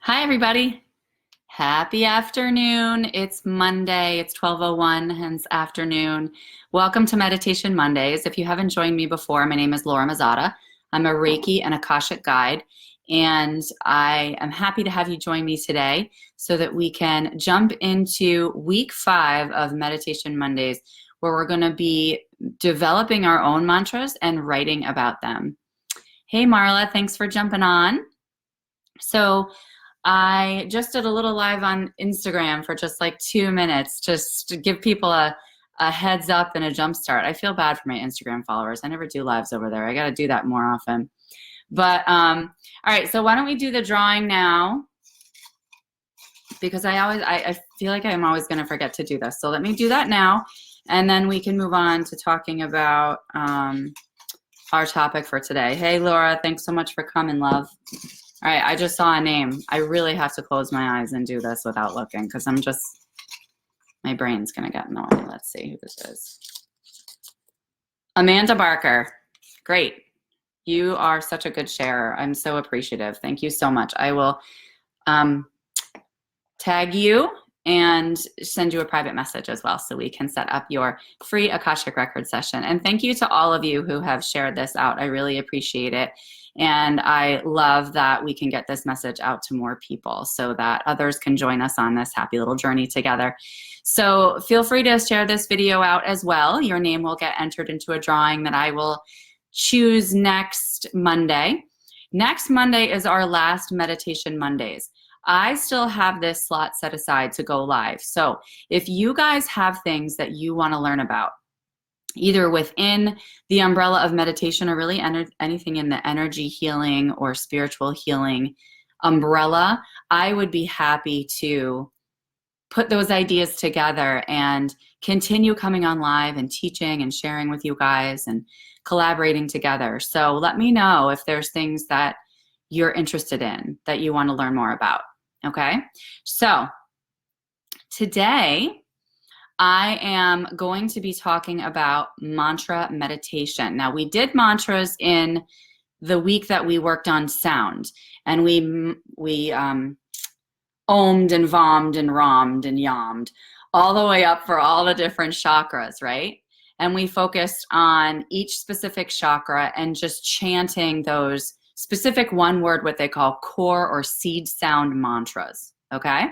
Hi, everybody. Happy afternoon. It's Monday. It's 12:01, hence afternoon. Welcome to Meditation Mondays. If you haven't joined me before, my name is Laura Mazzotta. I'm a Reiki and Akashic guide, and I am happy to have you join me today so that we can jump into week 5 of Meditation Mondays, where we're going to be developing our own mantras and writing about them. Hey, Marla, thanks for jumping on. So I just did a little live on Instagram for just like 2 minutes, just to give people a heads up and a jump start. I feel bad for my Instagram followers. I never do lives over there. I got to do that more often. But all right, so why don't we do the drawing now? Because I feel like I'm always going to forget to do this. So let me do that now, and then we can move on to talking about our topic for today. Hey, Laura, thanks so much for coming, love. All right, I just saw a name. I really have to close my eyes and do this without looking because my brain's going to get in the way. Let's see who this is. Amanda Barker. Great. You are such a good sharer. I'm so appreciative. Thank you so much. I will tag you and send you a private message as well so we can set up your free Akashic Record session. And thank you to all of you who have shared this out. I really appreciate it. And I love that we can get this message out to more people so that others can join us on this happy little journey together. So feel free to share this video out as well. Your name will get entered into a drawing that I will choose next Monday. Next Monday is our last Meditation Mondays. I still have this slot set aside to go live. So if you guys have things that you want to learn about, either within the umbrella of meditation or really anything in the energy healing or spiritual healing umbrella, I would be happy to put those ideas together and continue coming on live and teaching and sharing with you guys and collaborating together. So let me know if there's things that you're interested in that you want to learn more about. Okay? So today, I am going to be talking about mantra meditation. Now, we did mantras in the week that we worked on sound, and we ommed and vommed and rommed and yammed all the way up for all the different chakras, right? And we focused on each specific chakra and just chanting those specific one word, what they call core or seed sound mantras, okay?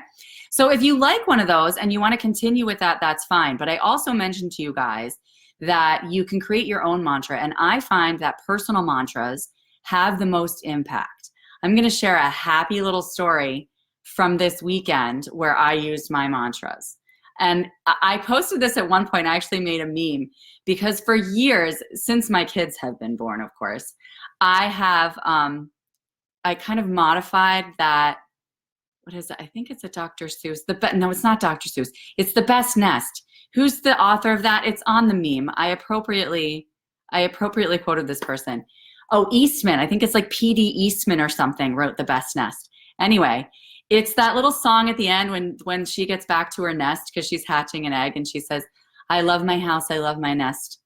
So if you like one of those and you want to continue with that, that's fine. But I also mentioned to you guys that you can create your own mantra. And I find that personal mantras have the most impact. I'm going to share a happy little story from this weekend where I used my mantras. And I posted this at one point. I actually made a meme because for years, since my kids have been born, of course, I have, I kind of modified that. What is it? I think it's a Dr. Seuss. No, it's not Dr. Seuss. It's The Best Nest. Who's the author of that? It's on the meme. I appropriately quoted this person. Oh, Eastman. I think it's like P.D. Eastman or something wrote The Best Nest. Anyway, it's that little song at the end when she gets back to her nest because she's hatching an egg and she says, "I love my house. I love my nest.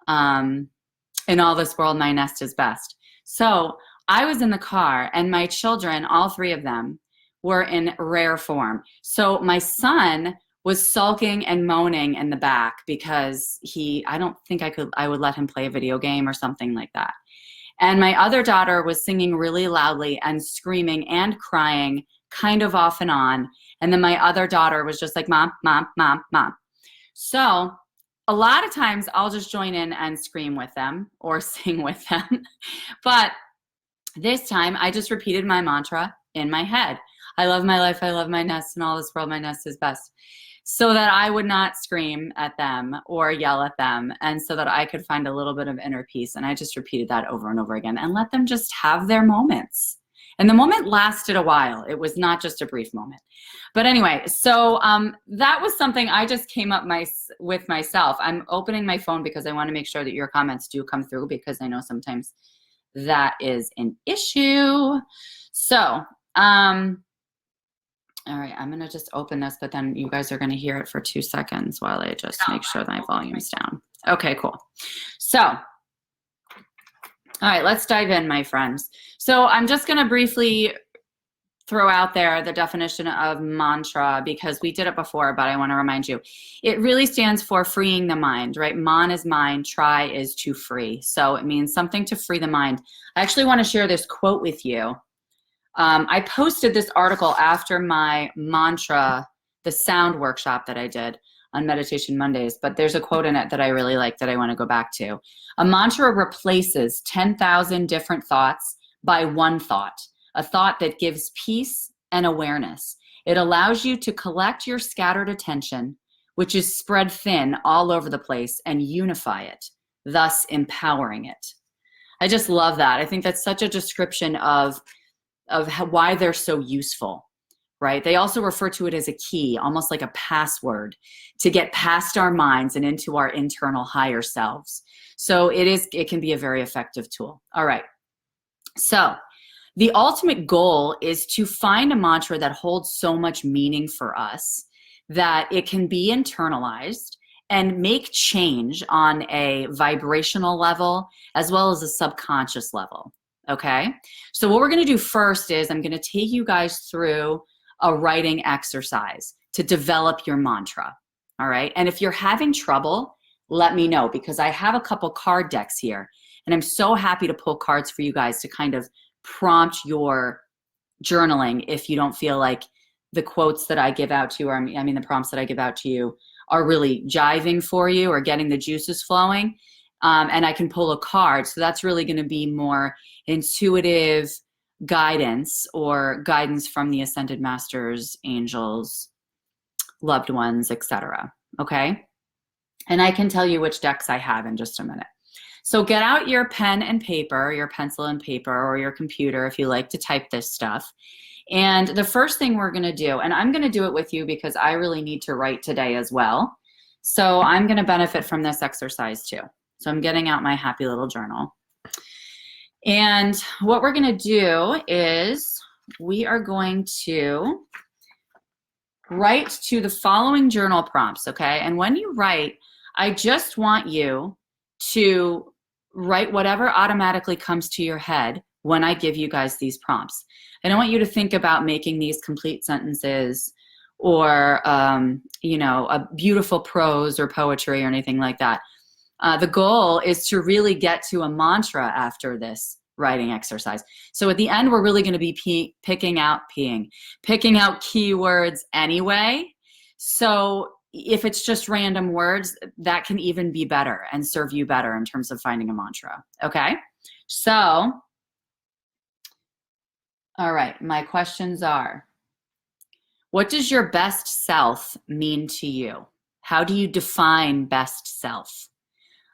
In all this world, my nest is best." So I was in the car and my children, all 3 of them, were in rare form. So my son was sulking and moaning in the back because I don't think I would let him play a video game or something like that. And my other daughter was singing really loudly and screaming and crying kind of off and on. And then my other daughter was just like, "Mom, mom, mom, mom." So a lot of times I'll just join in and scream with them or sing with them. But this time I just repeated my mantra in my head. I love my life, I love my nest, in all this world, my nest is best. So that I would not scream at them or yell at them, and so that I could find a little bit of inner peace. And I just repeated that over and over again and let them just have their moments. And the moment lasted a while. It was not just a brief moment. But anyway, so that was something I just came up with myself. I'm opening my phone because I want to make sure that your comments do come through because I know sometimes that is an issue. So, all right, I'm going to just open this, but then you guys are going to hear it for 2 seconds while I just make sure my volume's down. Okay, cool. So, all right, let's dive in, my friends. So I'm just going to briefly throw out there the definition of mantra because we did it before, but I want to remind you. It really stands for freeing the mind, right? Man is mind, try is to free. So it means something to free the mind. I actually want to share this quote with you. I posted this article after my mantra, the sound workshop that I did on Meditation Mondays, but there's a quote in it that I really like that I want to go back to. A mantra replaces 10,000 different thoughts by one thought, a thought that gives peace and awareness. It allows you to collect your scattered attention, which is spread thin all over the place, and unify it, thus empowering it. I just love that. I think that's such a description of why they're so useful, right? They also refer to it as a key, almost like a password to get past our minds and into our internal higher selves. So it can be a very effective tool. All right. So the ultimate goal is to find a mantra that holds so much meaning for us that it can be internalized and make change on a vibrational level as well as a subconscious level. Okay, so what we're going to do first is I'm going to take you guys through a writing exercise to develop your mantra. All right, and if you're having trouble, let me know because I have a couple card decks here and I'm so happy to pull cards for you guys to kind of prompt your journaling if you don't feel like the quotes that I give out to you, or I mean the prompts that I give out to you are really jiving for you or getting the juices flowing. And I can pull a card. So that's really going to be more intuitive guidance or guidance from the ascended masters, angels, loved ones, etc. Okay? And I can tell you which decks I have in just a minute. So get out your pen and paper, your pencil and paper, or your computer if you like to type this stuff. And the first thing we're going to do, and I'm going to do it with you because I really need to write today as well. So I'm going to benefit from this exercise too. So I'm getting out my happy little journal. And what we're going to do is we are going to write to the following journal prompts, okay? And when you write, I just want you to write whatever automatically comes to your head when I give you guys these prompts. I don't want you to think about making these complete sentences or, you know, a beautiful prose or poetry or anything like that. The goal is to really get to a mantra after this writing exercise. So at the end, we're really going to be picking out keywords anyway. So if it's just random words, that can even be better and serve you better in terms of finding a mantra. Okay. So, all right. My questions are, what does your best self mean to you? How do you define best self?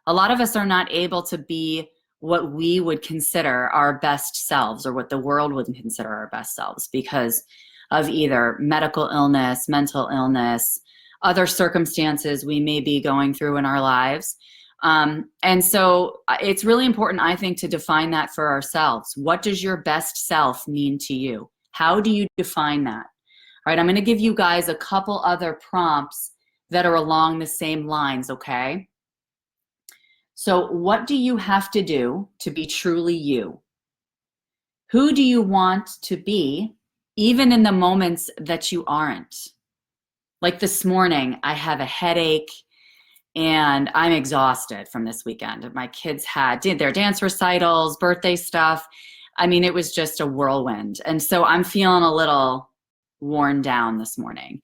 A lot of us are not able to be what we would consider our best selves or what the world would consider our best selves because of either medical illness, mental illness, other circumstances we may be going through in our lives. And so it's really important, I think, to define that for ourselves. What does your best self mean to you? How do you define that? All right, I'm going to give you guys a couple other prompts that are along the same lines, okay? So what do you have to do to be truly you? Who do you want to be, even in the moments that you aren't? Like this morning, I have a headache and I'm exhausted from this weekend. My kids did their dance recitals, birthday stuff. I mean, it was just a whirlwind. And so I'm feeling a little worn down this morning.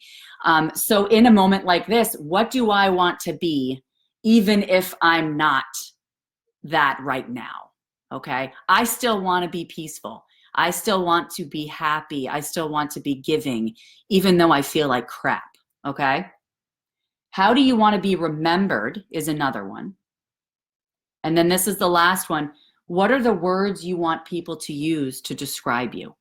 So in a moment like this, what do I want to be, even if I'm not that right now? Okay. I still want to be peaceful. I still want to be happy. I still want to be giving, even though I feel like crap. Okay. How do you want to be remembered is another one. And then this is the last one. What are the words you want people to use to describe you?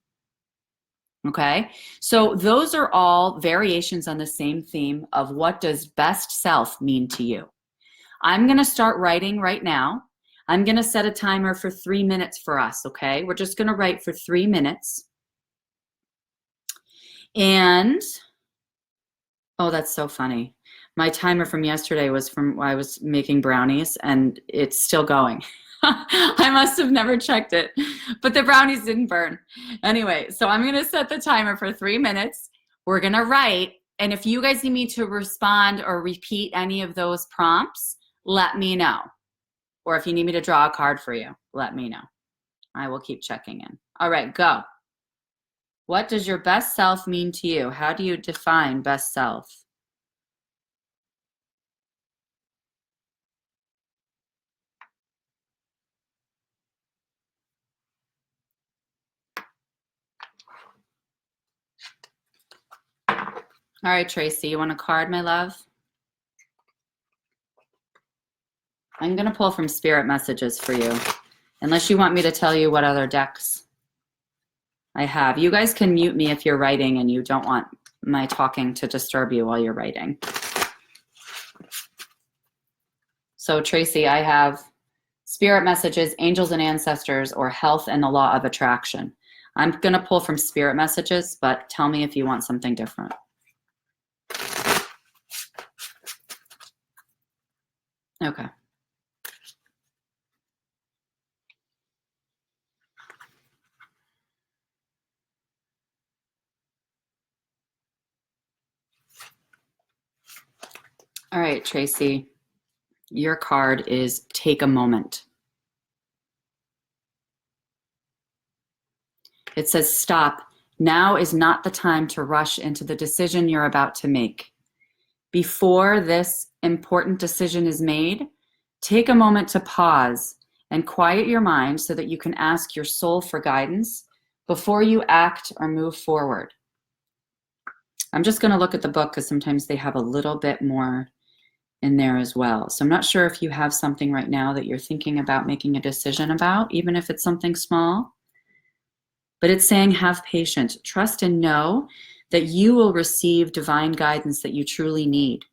Okay. So those are all variations on the same theme of what does best self mean to you? I'm going to start writing right now. I'm going to set a timer for 3 minutes for us, okay? We're just going to write for 3 minutes. And, oh, that's so funny. My timer from yesterday was from, I was making brownies and it's still going. I must have never checked it, but the brownies didn't burn. Anyway, so I'm going to set the timer for 3 minutes. We're going to write. And if you guys need me to respond or repeat any of those prompts, let me know. Or if you need me to draw a card for you, let me know. I will keep checking in. All right, go. What does your best self mean to you? How do you define best self? All right, Tracy, you want a card, my love? I'm going to pull from spirit messages for you, unless you want me to tell you what other decks I have. You guys can mute me if you're writing and you don't want my talking to disturb you while you're writing. So Tracy, I have spirit messages, angels and ancestors, or health and the law of attraction. I'm going to pull from spirit messages, but tell me if you want something different. Okay. All right, Tracy, your card is take a moment. It says, stop. Now is not the time to rush into the decision you're about to make. Before this important decision is made, take a moment to pause and quiet your mind so that you can ask your soul for guidance before you act or move forward. I'm just going to look at the book because sometimes they have a little bit more in there as well. So I'm not sure if you have something right now that you're thinking about making a decision about, even if it's something small. But it's saying have patience, trust and know that you will receive divine guidance that you truly need.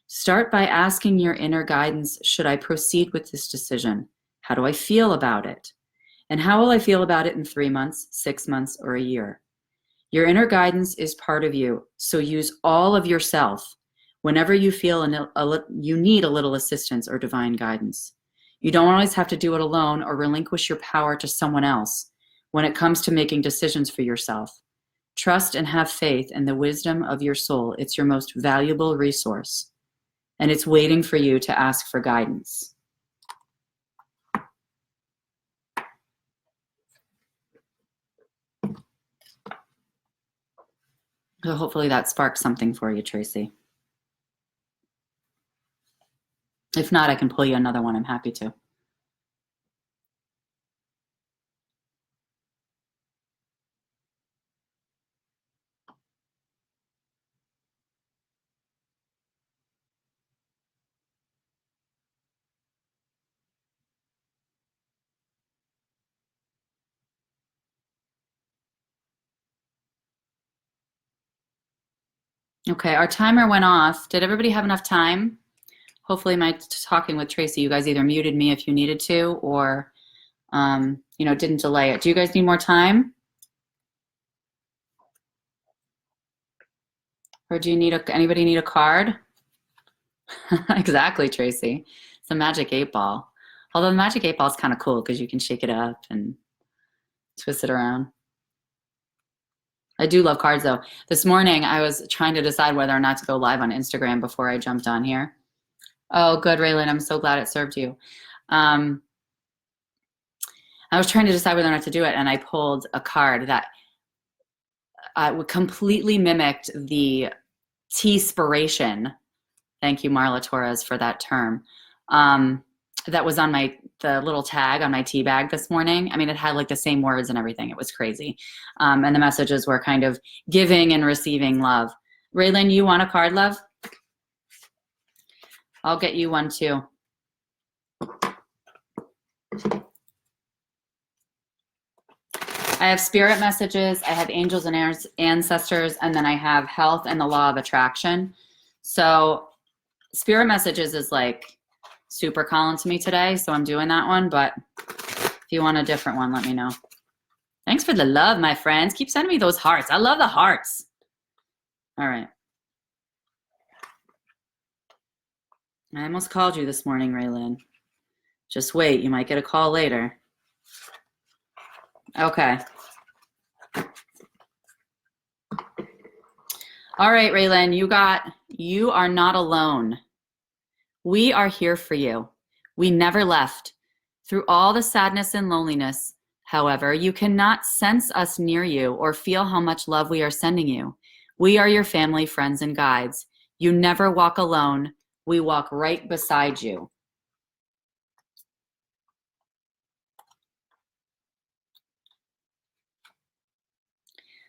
Start by asking your inner guidance, should I proceed with this decision? How do I feel about it? And how will I feel about it in 3 months, 6 months, or a year? Your inner guidance is part of you, so use all of yourself whenever you feel you need a little assistance or divine guidance. You don't always have to do it alone or relinquish your power to someone else when it comes to making decisions for yourself. Trust and have faith in the wisdom of your soul. It's your most valuable resource, and it's waiting for you to ask for guidance. So hopefully that sparks something for you, Tracy. If not, I can pull you another one. I'm happy to. Okay, our timer went off. Did everybody have enough time? Hopefully my talking with Tracy, you guys either muted me if you needed to or, didn't delay it. Do you guys need more time? Or do you need anybody need a card? Exactly, Tracy. It's a magic 8-ball. Although the magic 8-ball is kind of cool because you can shake it up and twist it around. I do love cards though. This morning I was trying to decide whether or not to go live on Instagram before I jumped on here. Oh, good, Raylan. I'm so glad it served you. I was trying to decide whether or not to do it, and I pulled a card that completely mimicked the Tea-spiration. Thank you, Marla Torres, for that term. That was on the little tag on my tea bag this morning. I mean, it had like the same words and everything. It was crazy. And the messages were kind of giving and receiving love. Raylan, you want a card, love? I'll get you one too. I have spirit messages, I have angels and ancestors, and then I have health and the law of attraction. So spirit messages is like super calling to me today, so I'm doing that one, but if you want a different one, let me know. Thanks for the love, my friends. Keep sending me those hearts. I love the hearts. All right. I almost called you this morning, Raylan. Just wait, you might get a call later. Okay. All right, Raylan, you are not alone. We are here for you. We never left. Through all the sadness and loneliness, however, you cannot sense us near you or feel how much love we are sending you. We are your family, friends, and guides. You never walk alone. We walk right beside you.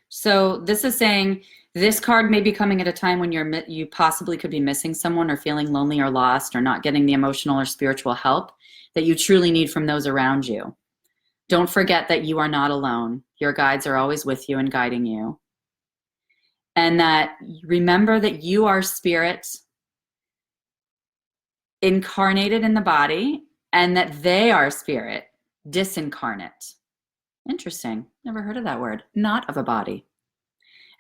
So this is saying this card may be coming at a time when you possibly could be missing someone or feeling lonely or lost or not getting the emotional or spiritual help that you truly need from those around you. Don't forget that you are not alone. Your guides are always with you and guiding you. And that remember that you are spirit incarnated in the body and that they are spirit disincarnate. Interesting. Never heard of that word. Not of a body.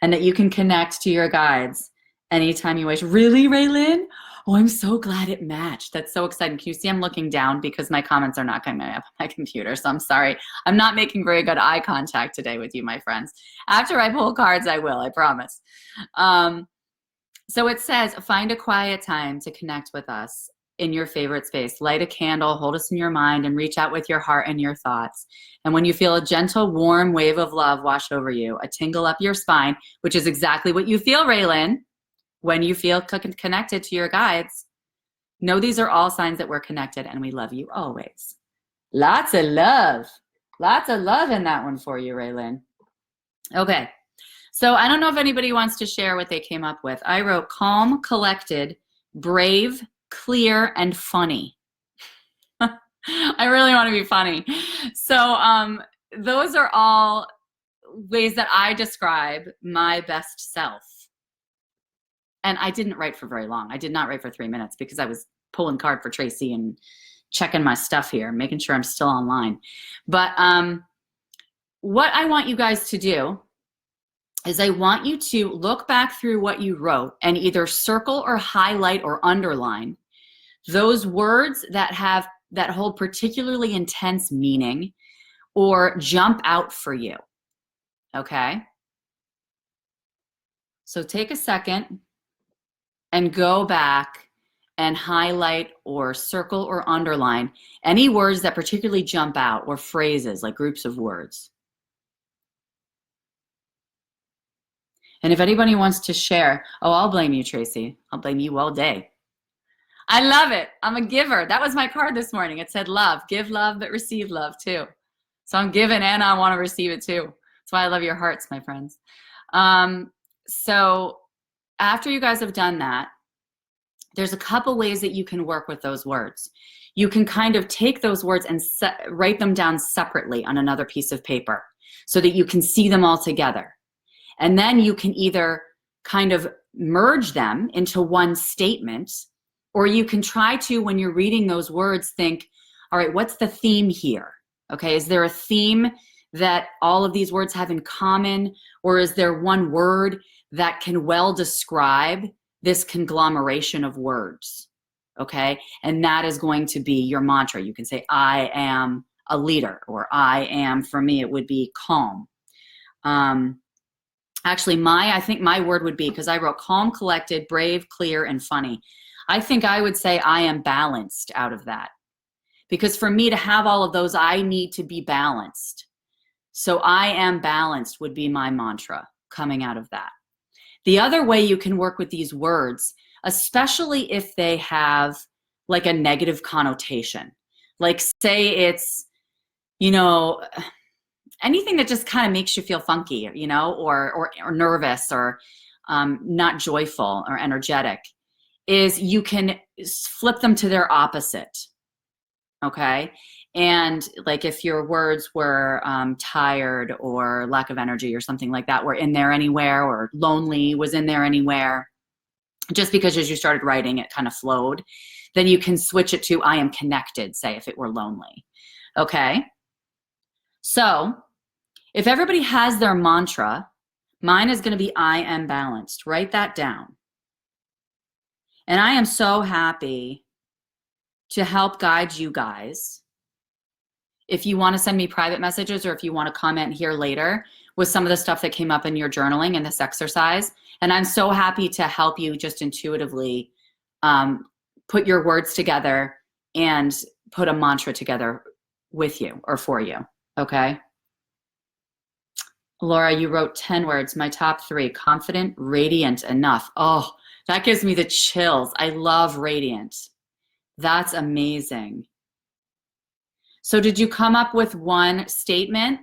And that you can connect to your guides anytime you wish. Really, Raylyn? Oh, I'm so glad it matched. That's so exciting. Can you see I'm looking down because my comments are not coming up on my computer, so I'm sorry. I'm not making very good eye contact today with you, my friends. After I pull cards, I will, I promise. So it says, find a quiet time to connect with us in your favorite space. Light a candle, hold us in your mind, and reach out with your heart and your thoughts. And when you feel a gentle, warm wave of love wash over you, a tingle up your spine, which is exactly what you feel, Raylyn, when you feel connected to your guides, know these are all signs that we're connected and we love you always. Lots of love. Lots of love in that one for you, Raylyn. Okay. So I don't know if anybody wants to share what they came up with. I wrote calm, collected, brave, clear, and funny. I really want to be funny. So those are all ways that I describe my best self. And I didn't write for very long. I did not write for 3 minutes because I was pulling card for Tracy and checking my stuff here, making sure I'm still online. But what I want you guys to do is I want you to look back through what you wrote and either circle or highlight or underline those words that hold particularly intense meaning or jump out for you. Okay? So take a second and go back and highlight or circle or underline any words that particularly jump out or phrases, like groups of words. And if anybody wants to share, oh, I'll blame you, Tracy. I'll blame you all day. I love it. I'm a giver. That was my card this morning. It said love. Give love, but receive love too. So I'm giving and I want to receive it too. That's why I love your hearts, my friends. So after you guys have done that, there's a couple ways that you can work with those words. You can kind of take those words and write them down separately on another piece of paper so that you can see them all together. And then you can either kind of merge them into one statement, or you can try to, when you're reading those words, think, all right, what's the theme here? Okay, is there a theme that all of these words have in common? Or is there one word that can well describe this conglomeration of words? Okay, and that is going to be your mantra. You can say, I am a leader, or I am, for me, it would be calm. Actually, I think my word would be, because I wrote calm, collected, brave, clear, and funny. I think I would say I am balanced out of that. Because for me to have all of those, I need to be balanced. So I am balanced would be my mantra coming out of that. The other way you can work with these words, especially if they have like a negative connotation, like say it's, you know, anything that just kind of makes you feel funky, you know, or nervous or not joyful or energetic, is you can flip them to their opposite. Okay. And like if your words were tired or lack of energy or something like that were in there anywhere, or lonely was in there anywhere, just because as you started writing it kind of flowed, then you can switch it to I am connected, say, if it were lonely. Okay. So if everybody has their mantra, mine is going to be I am balanced. Write that down. And I am so happy to help guide you guys. If you want to send me private messages or if you want to comment here later with some of the stuff that came up in your journaling and this exercise, and I'm so happy to help you just intuitively put your words together and put a mantra together with you or for you, okay? Laura, you wrote 10 words, my top 3, confident, radiant, enough. Oh, that gives me the chills. I love radiant. That's amazing. So did you come up with one statement,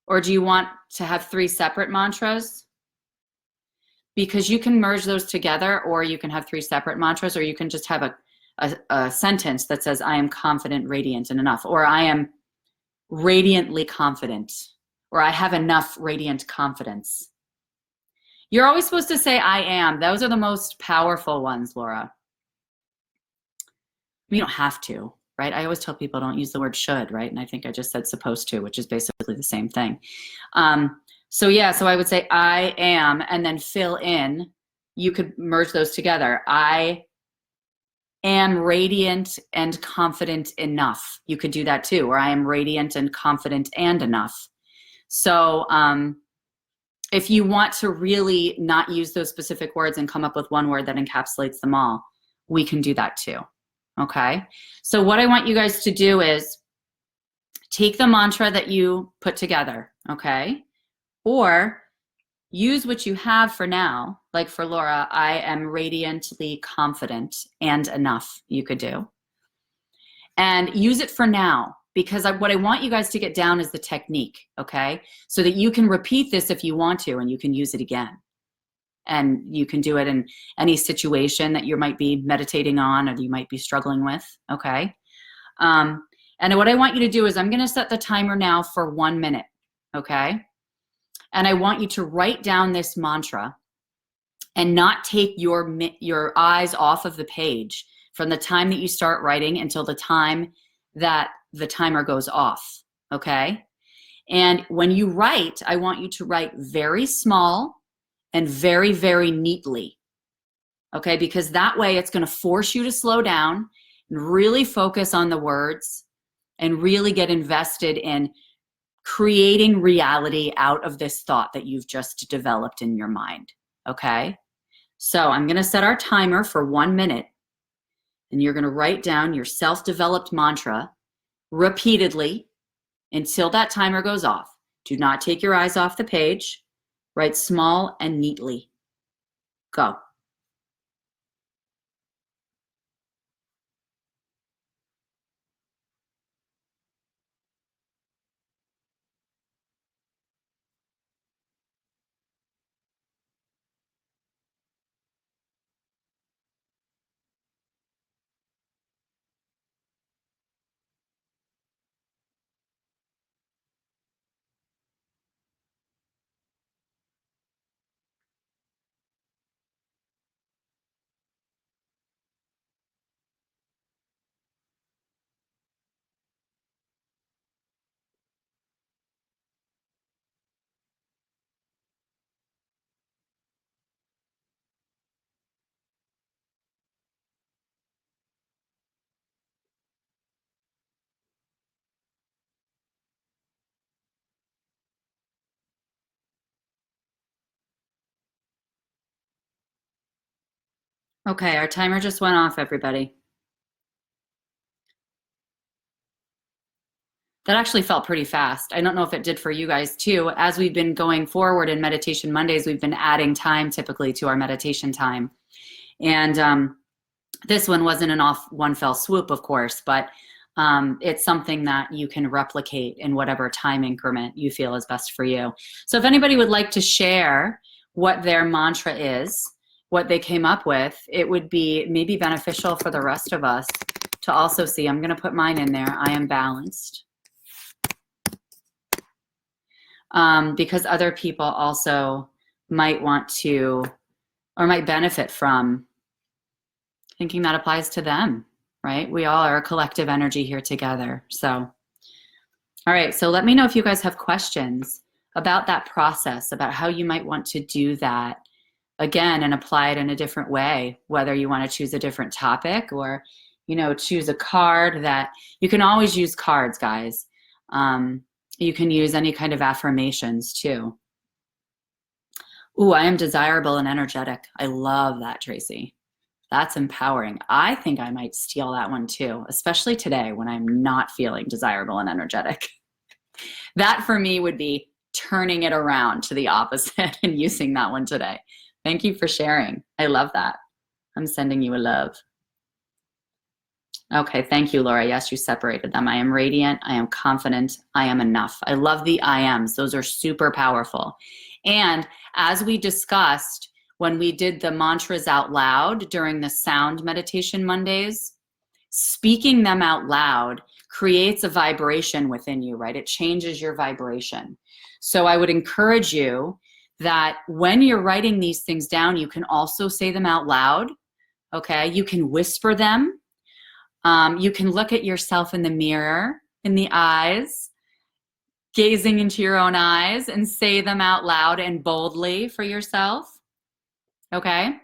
or do you want to have 3 separate mantras? Because you can merge those together, or you can have 3 separate mantras, or you can just have a sentence that says, I am confident, radiant, and enough, or I am radiantly confident, or I have enough radiant confidence. You're always supposed to say, I am. Those are the most powerful ones, Laura. You don't have to. Right? I always tell people don't use the word should, right? And I think I just said supposed to, which is basically the same thing. So yeah, so I would say I am, and then fill in. You could merge those together. I am radiant and confident enough. You could do that too, or I am radiant and confident and enough. So if you want to really not use those specific words and come up with one word that encapsulates them all, we can do that too. Okay, so what I want you guys to do is take the mantra that you put together, okay? Or use what you have for now. Like for Laura, I am radiantly confident and enough, you could do. And use it for now, because what I want you guys to get down is the technique, okay? So that you can repeat this if you want to, and you can use it again. And you can do it in any situation that you might be meditating on or you might be struggling with, okay? And what I want you to do is I'm going to set the timer now for 1 minute, okay? And I want you to write down this mantra and not take your eyes off of the page from the time that you start writing until the time that the timer goes off, okay? And when you write, I want you to write very small and very, very neatly, okay? Because that way it's gonna force you to slow down and really focus on the words and really get invested in creating reality out of this thought that you've just developed in your mind, okay? So I'm gonna set our timer for 1 minute, and you're gonna write down your self-developed mantra repeatedly until that timer goes off. Do not take your eyes off the page. Write small and neatly. Go. Okay, our timer just went off, everybody. That actually felt pretty fast. I don't know if it did for you guys too. As we've been going forward in Meditation Mondays, we've been adding time typically to our meditation time. And this one wasn't an one fell swoop, of course, but it's something that you can replicate in whatever time increment you feel is best for you. So if anybody would like to share what their mantra is, what they came up with, it would be maybe beneficial for the rest of us to also see. I'm going to put mine in there. I am balanced. Because other people also might want to or might benefit from thinking that applies to them, right? We all are a collective energy here together. So, all right, so let me know if you guys have questions about that process, about how you might want to do that again and apply it in a different way, whether you want to choose a different topic or choose a card that you can always use cards, guys. You can use any kind of affirmations too. Ooh, I am desirable and energetic. I love that, Tracy. That's empowering. I think I might steal that one too, especially today when I'm not feeling desirable and energetic. That for me would be turning it around to the opposite and using that one today. Thank you for sharing. I love that. I'm sending you a love. Okay, thank you, Laura. Yes, you separated them. I am radiant. I am confident. I am enough. I love the I ams. Those are super powerful. And as we discussed when we did the mantras out loud during the sound meditation Mondays, speaking them out loud creates a vibration within you, right? It changes your vibration. So I would encourage you that when you're writing these things down, you can also say them out loud, okay? You can whisper them. You can look at yourself in the mirror, in the eyes, gazing into your own eyes and say them out loud and boldly for yourself, okay?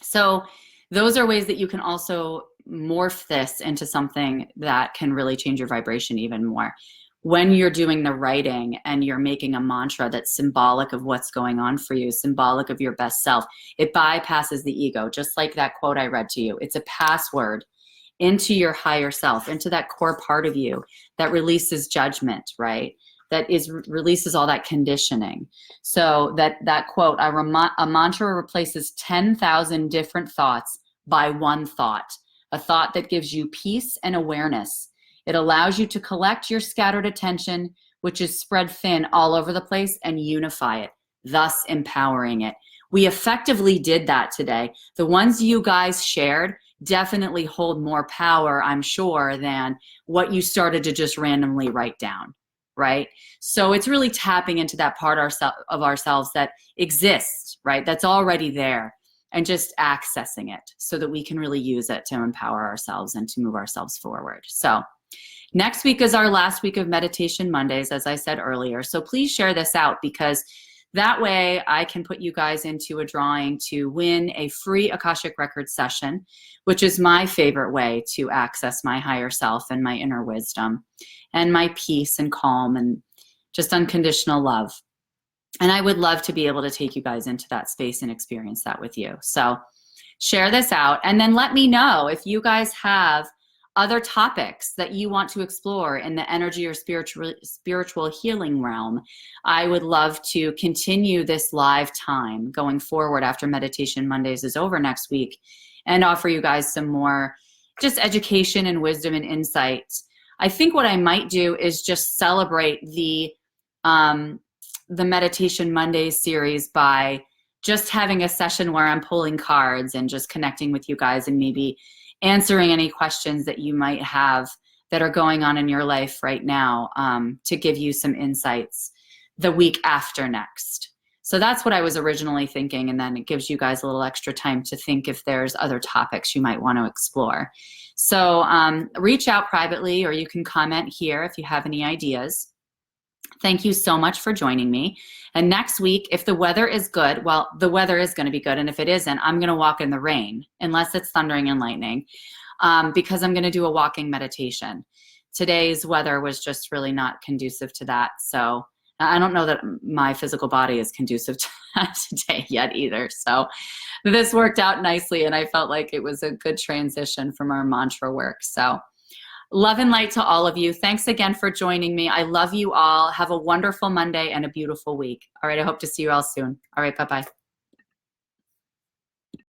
So those are ways that you can also morph this into something that can really change your vibration even more. When you're doing the writing and you're making a mantra that's symbolic of what's going on for you, symbolic of your best self, it bypasses the ego, just like that quote I read to you. It's a password into your higher self, into that core part of you that releases judgment, right? That releases all that conditioning. So that quote, a mantra replaces 10,000 different thoughts by one thought, a thought that gives you peace and awareness. It allows you to collect your scattered attention, which is spread thin all over the place, and unify it, thus empowering it. We effectively did that today. The ones you guys shared definitely hold more power, I'm sure, than what you started to just randomly write down, right? So it's really tapping into that part of ourselves that exists, right? That's already there, and just accessing it so that we can really use it to empower ourselves and to move ourselves forward. So next week is our last week of Meditation Mondays, as I said earlier. So please share this out, because that way I can put you guys into a drawing to win a free Akashic Records session, which is my favorite way to access my higher self and my inner wisdom and my peace and calm and just unconditional love. And I would love to be able to take you guys into that space and experience that with you. So share this out, and then let me know if you guys have other topics that you want to explore in the energy or spiritual healing realm. I would love to continue this live time going forward after Meditation Mondays is over next week, and offer you guys some more just education and wisdom and insights. I think what I might do is just celebrate the Meditation Mondays series by just having a session where I'm pulling cards and just connecting with you guys and maybe answering any questions that you might have that are going on in your life right now, to give you some insights the week after next. So that's what I was originally thinking, and then it gives you guys a little extra time to think if there's other topics you might want to explore. So reach out privately, or you can comment here if you have any ideas. Thank you so much for joining me. And next week, if the weather is good, well, the weather is going to be good. And if it isn't, I'm going to walk in the rain, unless it's thundering and lightning, because I'm going to do a walking meditation. Today's weather was just really not conducive to that. So I don't know that my physical body is conducive to that today yet either. So this worked out nicely, and I felt like it was a good transition from our mantra work. So love and light to all of you. Thanks again for joining me. I love you all. Have a wonderful Monday and a beautiful week. All right, I hope to see you all soon. All right, bye-bye.